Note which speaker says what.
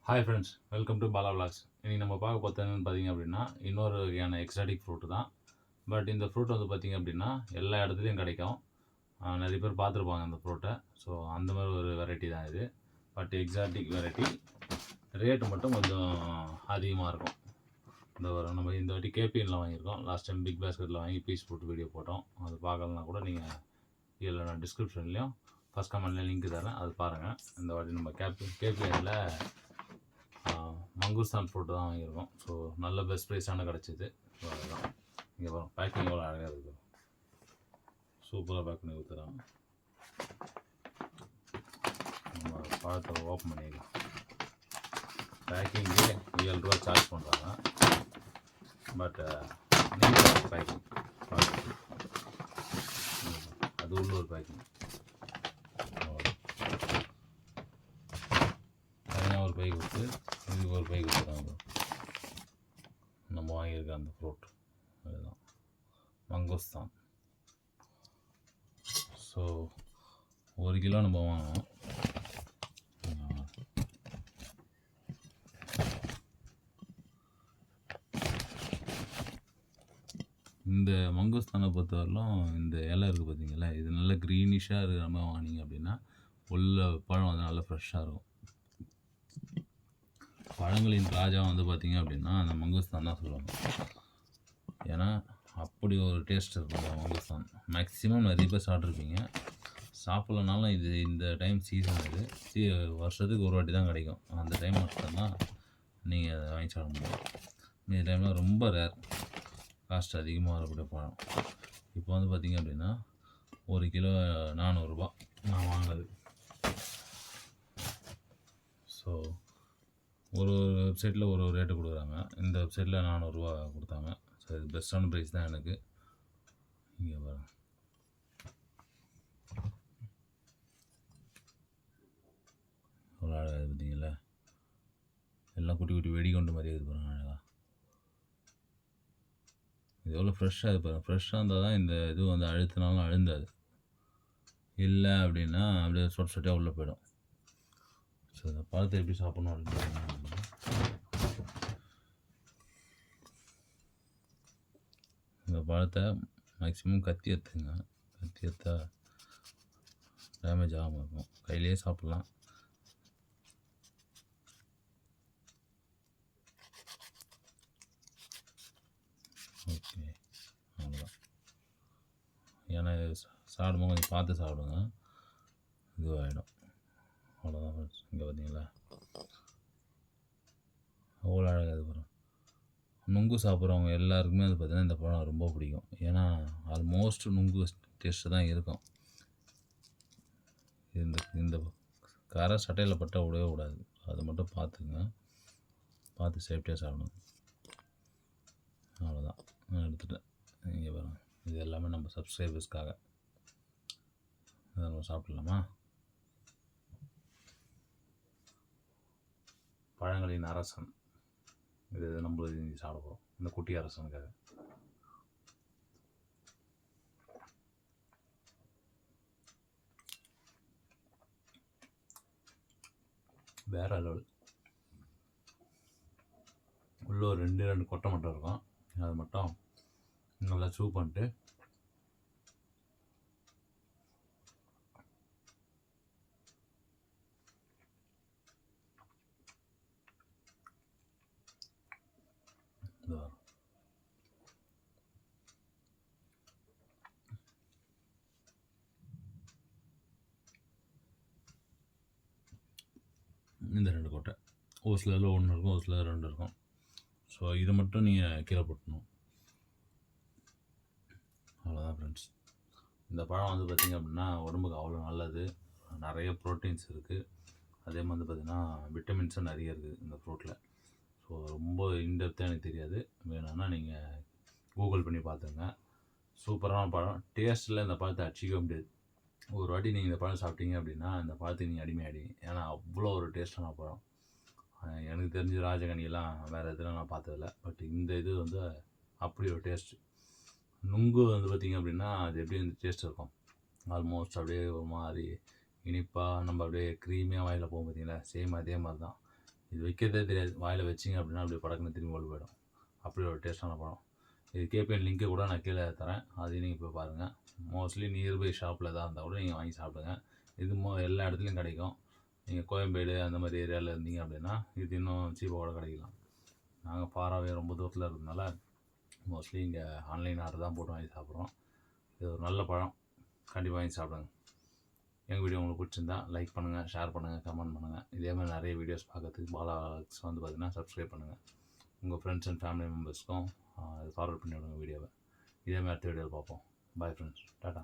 Speaker 1: Hi friends, welcome to Bala vlogs. இன்றைக்கி நம்ம பார்க்க பார்த்தோன்னு பார்த்தீங்க அப்படின்னா, இன்னொரு வகையான எக்ஸாட்டிக் ஃப்ரூட்டு தான். பட் இந்த ஃப்ரூட் வந்து பார்த்திங்க அப்படின்னா எல்லா இடத்துலையும் கிடைக்கும். நிறைய பேர் பார்த்துருப்பாங்க அந்த ஃப்ரூட்டை. ஸோ அந்த மாதிரி ஒரு வெரைட்டி தான் இது. பட் எக்ஸாட்டிக் வெரைட்டி, ரேட்டு மட்டும் கொஞ்சம் அதிகமாக இருக்கும். நம்ம இந்த வாட்டி கேபிஎனில் வாங்கியிருக்கோம். லாஸ்ட் டைம் பிக் பாஸ்கெட்டில் வாங்கி பீஸ் போட்டு வீடியோ போட்டோம். அது பார்க்கலன்னா கூட நீங்கள் இதில் நான் டிஸ்கிரிப்ஷன்லேயும் ஃபஸ்ட் கமெண்ட்லேயும் லிங்க் தரேன், அது பாருங்கள். இந்த வாட்டி நம்ம கேபிஎனில் மங்குஸ்தான் ஃப்ரூட்டு தான் வாங்கியிருக்கோம். ஸோ நல்ல பெஸ்ட் ப்ரைஸான கிடச்சிது. ஸோ அதுதான் இங்கே வரும். பேக்கிங் எவ்வளோ அழகாக இருக்குது, சூப்பராக பேக் பண்ணி கொடுத்துறாங்க. நம்ம பழத்தை ஓப்பன் பண்ணிக்கலாம். பேக்கிங்கே ரூபா சார்ஜ் பண்ணுறாங்க. பட் நீங்கள் பேக்கிங் அது உள்ள ஒரு பேக்கிங் தனியாக ஒரு பை கொடுத்து இதுக்கு ஒரு பை கொடுத்துறாங்க. நம்ம வாங்கியிருக்க அந்த ஃப்ரூட் அதுதான் மங்குஸ்தான். ஸோ 1 கிலோ நம்ம வாங்கினோம். இந்த மங்குஸ்தானை பொறுத்தவரையிலும் இந்த இலை இருக்குது பார்த்தீங்களா, இது நல்ல க்ரீனிஷாக இருக்கிற மாதிரி வாங்கினீங்க அப்படின்னா உள்ள பழம் வந்து நல்லா ஃப்ரெஷ்ஷாக இருக்கும். பழங்களின் ராஜா வந்து பார்த்திங்க அப்படின்னா அந்த மங்குஸ்தான் தான் சொல்லுவாங்க. ஏன்னா அப்படி ஒரு டேஸ்ட் இருக்கும் அந்த மங்குஸ்தான். மேக்ஸிமம் நிறைய பேர் சாப்பிட்ருப்பீங்க. சாப்பிட்லனாலும் இது இந்த டைம் சீசன் இது வருஷத்துக்கு ஒரு வாட்டி தான் கிடைக்கும். அந்த டைம் மட்டும்தான் நீங்கள் அதை வாங்கி சாப்பிட முடியும். இந்த டைமில் ரொம்ப ரேர், காஸ்ட் அதிகமாக வரக்கூடிய பழம். இப்போ வந்து பார்த்திங்க அப்படின்னா 1 கிலோ 400 ரூபா நான் வாங்குறது. ஸோ ஒரு வெப்சைட்டில் ஒரு ரேட்டு கொடுக்குறாங்க. இந்த வெப்சைட்டில் 400 ரூபா கொடுத்தாங்க. ஸோ இது பெஸ்ட்டான ப்ரைஸ் தான் எனக்கு. இங்கே பாருங்க, எவ்வளோ அழகாக பார்த்தீங்களா, எல்லாம் குட்டி குட்டி வெடிகொண்டு மாதிரி இது பாருங்க அழகாக. இது எவ்வளோ ஃப்ரெஷ்ஷாக இது பாருங்கள். ஃப்ரெஷ்ஷாக இருந்தால் தான் இந்த இது வந்து அழுத்தினாலும் அழுந்தாது. இல்லை அப்படின்னா அப்படியே சொட்டு சொட்டியாக உள்ளே போயிடும். ஸோ இந்த பழத்தை எப்படி சாப்பிட்ணும் அப்படின்னு இந்த பழத்தை மேக்ஸிமம் கத்தி எடுத்துங்க. கத்தி எடுத்தா டேமேஜ் ஆகாமல் இருக்கும். கையிலே சாப்பிட்லாம். ஓகே, அவ்வளோதான். ஏன்னா சாப்பிடும்போது கொஞ்சம் பார்த்து சாப்பிடுங்க, இதுவாகிடும். அவ்வளோதான் ஃப்ரெண்ட்ஸ். இங்கே பார்த்தீங்களா அவ்வளோ அழகாக இது வரும். நுங்கு சாப்பிட்றவங்க எல்லாருக்குமே அது பார்த்திங்கன்னா இந்த பழம் ரொம்ப பிடிக்கும். ஏன்னா ஆல்மோஸ்ட் நுங்கு டேஸ்ட்டு தான் இருக்கும். இந்த கரை சட்டையில் பட்டால் விடவே கூடாது. அதை மட்டும் பார்த்துங்க, பார்த்து சேஃப்டியாக சாப்பிடுங்க. அவ்வளோதான், நான் எடுத்துட்டேன். இங்கே பாருங்கள், இது எல்லாமே நம்ம சப்ஸ்கிரைபர்ஸ்க்காக. அதை நம்ம சாப்பிட்லாமா? பழங்களின் அரசன் இது நம்ம சாப்பிட போகிறோம், இந்த குட்டி அரசனுக்காக. வேற லெவல். உள்ள ஒரு 2 கொட்டை மட்டும் இருக்கும். அது மட்டும் நல்லா சூ பண்ணிட்டு இந்த 2 கொட்டை, ஒரு சிலரில் 1 இருக்கும், ஒரு சிலர் 2 இருக்கும். ஸோ இதை மட்டும் நீங்கள் கீழே போட்டணும். அவ்வளோதான் ஃப்ரெண்ட்ஸ். இந்த பழம் வந்து பார்த்திங்க அப்படின்னா உடம்புக்கு அவ்வளோ நல்லது. நிறைய ப்ரோட்டீன்ஸ் இருக்குது. அதே மாதிரி பார்த்திங்கன்னா விட்டமின்ஸும் நிறைய இருக்குது இந்த ஃப்ரூட்டில். ஸோ ரொம்ப இன்டெப்த்தாக எனக்கு தெரியாது, வேணும்னா நீங்கள் கூகுள் பண்ணி பார்த்துங்க. சூப்பரான பழம். டேஸ்ட்டில் இந்த பழத்தை அடிச்சிக்கவே முடியாது. ஒரு வாட்டி நீங்கள் இந்த பழம் சாப்பிட்டீங்க அப்படின்னா இந்த பழத்துக்கு நீங்கள் அடிமையாடிங்க. ஏன்னா அவ்வளோ ஒரு டேஸ்ட்டான பழம். எனக்கு தெரிஞ்சு ராஜகனியெல்லாம் வேறு எதுவும் நான் பார்த்ததில்ல. பட் இந்த இது வந்து அப்படி ஒரு டேஸ்ட்டு. நுங்கு வந்து பார்த்திங்க அப்படின்னா அது எப்படி இந்த டேஸ்ட் இருக்கும், ஆல்மோஸ்ட் அப்படியே ஒரு மாதிரி இனிப்பாக நம்ம அப்படியே க்ரீமியாக வாயில் போகும் பார்த்தீங்களா, சேம் அதே மாதிரி தான். இது வைக்கிறதே தெரியாது, வாயில் வச்சிங்க அப்படின்னா அப்படியே படக்குன்னு திரும்பி ஓடி போயிடும். அப்படி ஒரு டேஸ்ட்டான பழம். இது கேபிஎன் லிங்க்கு கூட நான் கீழே தரேன், அதையும் நீங்கள் போய் பாருங்கள். மோஸ்ட்லி நியர்பை ஷாப்பில் எதாவது இருந்தால் கூட நீங்கள் வாங்கி சாப்பிடுங்க. இது எல்லா இடத்துலையும் கிடைக்கும். நீங்கள் கோயம்பேடு அந்த மாதிரி ஏரியாவில் இருந்தீங்க அப்படின்னா இது இன்னும் சீப்பாக கூட கிடைக்கலாம். நாங்கள் பாராவே ரொம்ப தூரத்தில் இருக்கிறதுனால மோஸ்ட்லி இங்கே ஆன்லைன் ஆர்டர் தான் போட்டு வாங்கி சாப்பிட்றோம். இது ஒரு நல்ல பழம், கண்டிப்பாக வாங்கி சாப்பிடுங்க. எங்கள் வீடியோ உங்களுக்கு பிடிச்சிருந்தா லைக் பண்ணுங்கள், ஷேர் பண்ணுங்கள், கமெண்ட் பண்ணுங்கள். இதே மாதிரி நிறைய வீடியோஸ் பார்க்கறதுக்கு பாலாக்ஸ் வந்து பார்த்திங்கன்னா சப்ஸ்கிரைப் பண்ணுங்கள். உங்கள் ஃப்ரெண்ட்ஸ் அண்ட் ஃபேமிலி மெம்பர்ஸ்க்கும் இது ஃபார்வர்ட் பண்ணி விடுங்க வீடியோவை. இதே மாதிரி அடுத்த வீடியோவில் பார்ப்போம். Bye friends, tata.